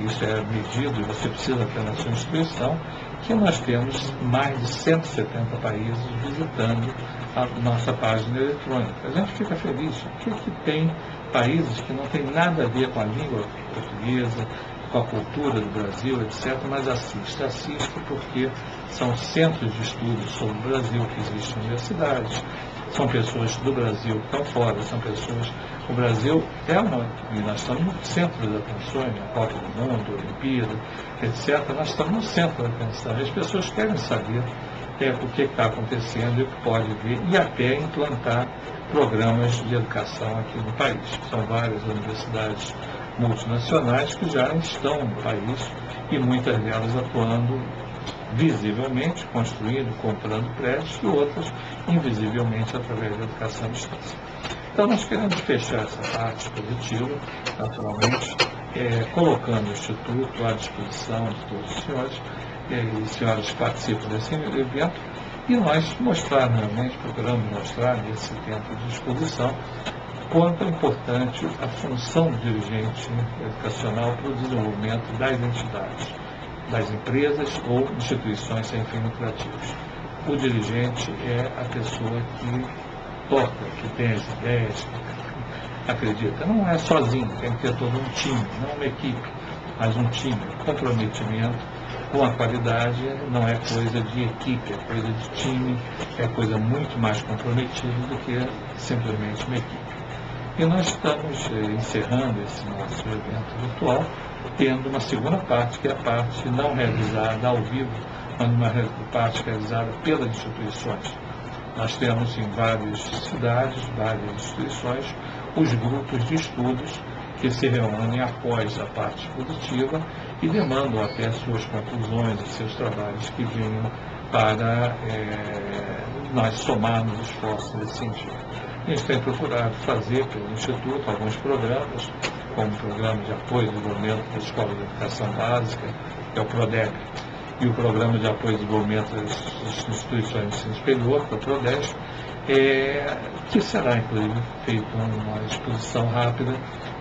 isso é medido e você precisa ter na sua instituição, que nós temos mais de 170 países visitando a nossa página eletrônica. A gente fica feliz, porque tem países que não tem nada a ver com a língua portuguesa, com a cultura do Brasil, etc., mas assiste porque são centros de estudos sobre o Brasil que existem universidades, são pessoas do Brasil que estão fora, são pessoas... O Brasil e nós estamos no centro das atenções, na Copa do Mundo, Olimpíada, etc., nós estamos no centro da atenção. As pessoas querem saber o que está acontecendo e o que pode ver, e até implantar programas de educação aqui no país. São várias universidades multinacionais que já estão no país e muitas delas atuando visivelmente, construindo, comprando prédios, e outras invisivelmente através da educação à distância. Então nós queremos fechar essa parte positiva, naturalmente, colocando o Instituto à disposição de todos os senhores e senhoras que participam desse evento, e nós mostrar realmente, procuramos mostrar nesse tempo de exposição, quanto é importante a função do dirigente educacional para o desenvolvimento das entidades, das empresas ou instituições sem fins lucrativos. O dirigente é a pessoa que toca, que tem as ideias, que acredita. Não é sozinho, tem que ter todo um time, não uma equipe, mas um time. Comprometimento com a qualidade não é coisa de equipe, é coisa de time, é coisa muito mais comprometida do que simplesmente uma equipe. E nós estamos encerrando esse nosso evento virtual, tendo uma segunda parte, que é a parte não realizada ao vivo, mas uma parte realizada pelas instituições. Nós temos em várias cidades, várias instituições, os grupos de estudos que se reúnem após a parte expositiva e demandam até suas conclusões e seus trabalhos que venham para nós somarmos esforços nesse sentido. A gente tem procurado fazer pelo Instituto alguns programas, como o Programa de Apoio e Desenvolvimento das Escolas de Educação Básica, que é o PRODEB, e o Programa de Apoio e Desenvolvimento das Instituições de Ensino Superior, que é o PRODES, que será, inclusive, feita uma exposição rápida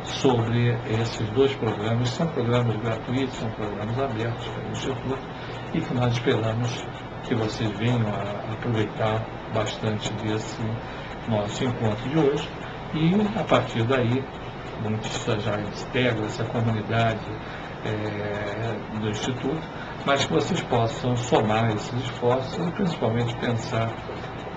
sobre esses dois programas. São programas gratuitos, são programas abertos pelo Instituto, e que nós esperamos que vocês venham a aproveitar bastante desse nosso encontro de hoje, e a partir daí, muitos já integram essa comunidade do Instituto, mas que vocês possam somar esses esforços e principalmente pensar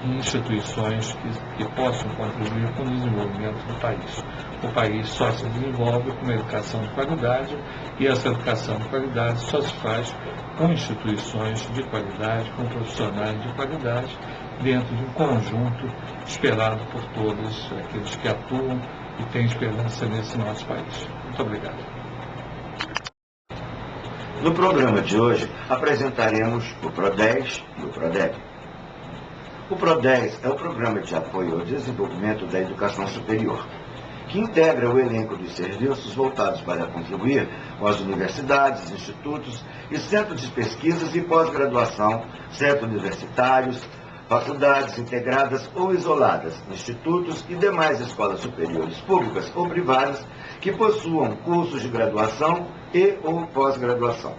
instituições que possam contribuir com o desenvolvimento do país. O país só se desenvolve com uma educação de qualidade, e essa educação de qualidade só se faz com instituições de qualidade, com profissionais de qualidade, dentro de um conjunto esperado por todos aqueles que atuam e têm esperança nesse nosso país. Muito obrigado. No programa de hoje, apresentaremos o PRODES e o PRODEB. O PRODES é o Programa de Apoio ao Desenvolvimento da Educação Superior, que integra o elenco dos serviços voltados para contribuir com as universidades, institutos e centros de pesquisas e pós-graduação, centros universitários, faculdades integradas ou isoladas, institutos e demais escolas superiores públicas ou privadas que possuam cursos de graduação e ou pós-graduação.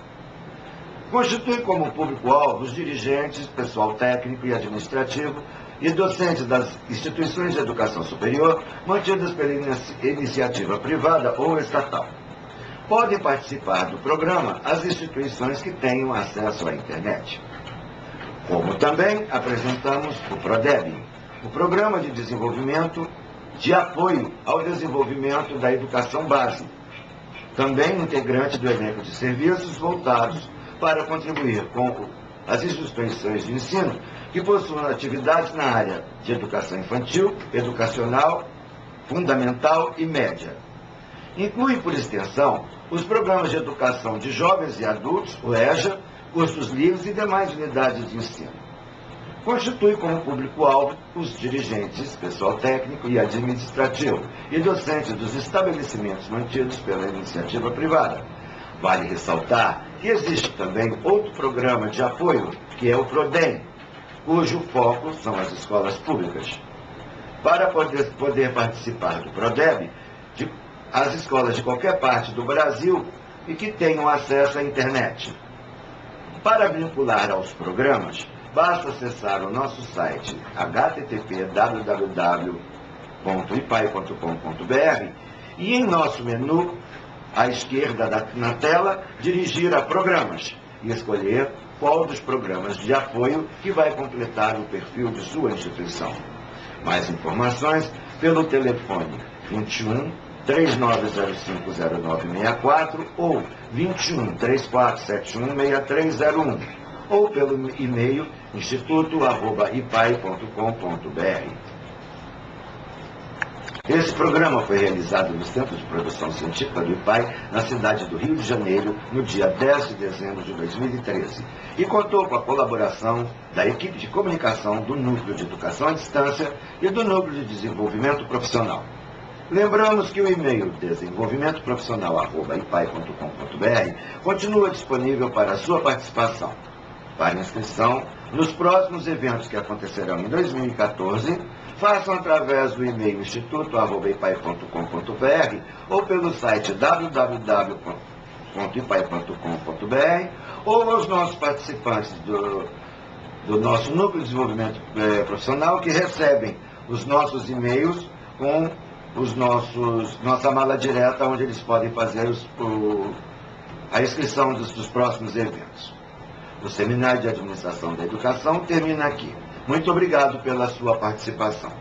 Constitui como público-alvo os dirigentes, pessoal técnico e administrativo e docentes das instituições de educação superior mantidas pela iniciativa privada ou estatal. Podem participar do programa as instituições que tenham acesso à internet. Como também apresentamos o PRODEB, o Programa de Desenvolvimento de Apoio ao Desenvolvimento da Educação Básica, também integrante do elenco de serviços voltados para contribuir com as instituições de ensino que possuam atividades na área de educação infantil, educacional, fundamental e média. Inclui, por extensão, os programas de educação de jovens e adultos, o EJA, cursos livres e demais unidades de ensino. Constitui como público-alvo os dirigentes, pessoal técnico e administrativo e docentes dos estabelecimentos mantidos pela iniciativa privada. Vale ressaltar que existe também outro programa de apoio, que é o PRODEM, cujo foco são as escolas públicas. Para poder participar do PRODEB, as escolas de qualquer parte do Brasil e que tenham acesso à internet. Para vincular aos programas, basta acessar o nosso site http://www.ipai.com.br e em nosso menu, à esquerda na tela, dirigir a programas e escolher qual dos programas de apoio que vai completar o perfil de sua instituição. Mais informações pelo telefone 21 39050964 ou 21 3471 6301 ou pelo e-mail instituto@ipai.com.br. Esse programa foi realizado no Centro de Produção Científica do IPAI, na cidade do Rio de Janeiro, no dia 10 de dezembro de 2013, e contou com a colaboração da equipe de comunicação do Núcleo de Educação à Distância e do Núcleo de Desenvolvimento Profissional. Lembramos que o e-mail desenvolvimentoprofissional@ipai.com.br continua disponível para a sua participação. Para inscrição, nos próximos eventos que acontecerão em 2014, façam através do e-mail instituto@ipai.com.br ou pelo site www.ipai.com.br ou aos nossos participantes do nosso Núcleo de Desenvolvimento Profissional, que recebem os nossos e-mails com nossa mala direta, onde eles podem fazer a inscrição dos próximos eventos. O Seminário de Administração da Educação termina aqui. Muito obrigado pela sua participação.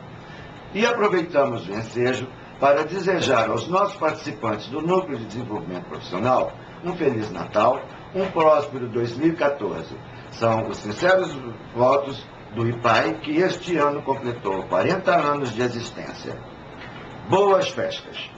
E aproveitamos o ensejo para desejar aos nossos participantes do Núcleo de Desenvolvimento Profissional um Feliz Natal, um próspero 2014. São os sinceros votos do IPAI, que este ano completou 40 anos de existência. Boas festas!